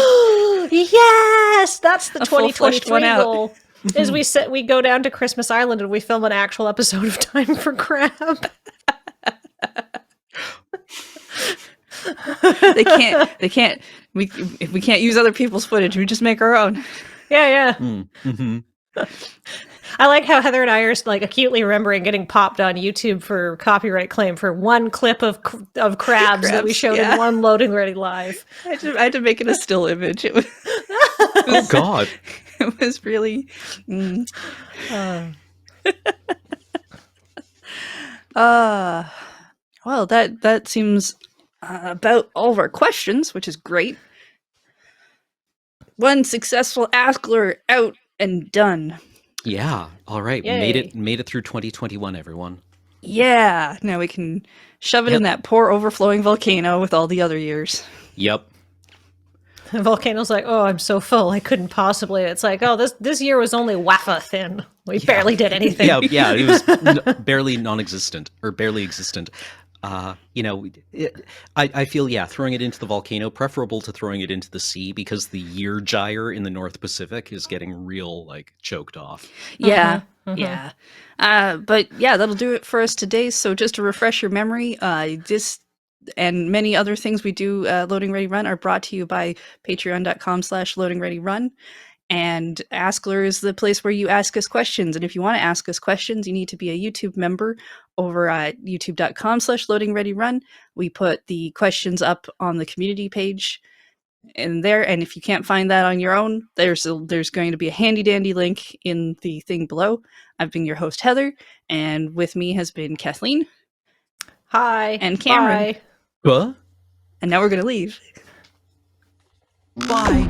S3: Yes, that's the
S1: A full-fleshed
S3: 2023
S1: one out.
S3: goal. Is we go down to Christmas Island and we film an actual episode of Time for Crab.
S1: They can't. If we can't use other people's footage, we just make our own.
S3: Yeah.
S2: Mm-hmm.
S3: I like how Heather and I are like acutely remembering getting popped on YouTube for copyright claim for one clip of crabs that we showed in one Loading Ready Live.
S1: I had to make it a still image. It was,
S2: Oh God.
S1: it was really. Well, that seems about all of our questions, which is great. One successful askLRR out and done.
S2: Yeah. All right.
S3: Yay.
S2: Made it through 2021, everyone.
S1: Yeah. Now we can shove it in that poor overflowing volcano with all the other years.
S2: Yep.
S3: The volcano's like, oh, I'm so full, I couldn't possibly. It's like, oh, this year was only wafer thin. We barely did anything.
S2: Yeah. It was barely non-existent or barely existent. I feel, throwing it into the volcano, preferable to throwing it into the sea, because the year gyre in the North Pacific is getting real, like, choked off.
S1: Yeah. Yeah. But yeah, that'll do it for us today. So just to refresh your memory, this and many other things we do, Loading Ready Run, are brought to you by patreon.com/loadingreadyrun. And askLRR is the place where you ask us questions. And if you want to ask us questions, you need to be a YouTube member over at youtube.com/loadingreadyrun. We put the questions up on the community page in there. And if you can't find that on your own, there's going to be a handy dandy link in the thing below. I've been your host, Heather, and with me has been Kathleen.
S3: Hi.
S1: And Cameron.
S3: Bye.
S2: What?
S1: And now we're going to leave.
S2: Bye.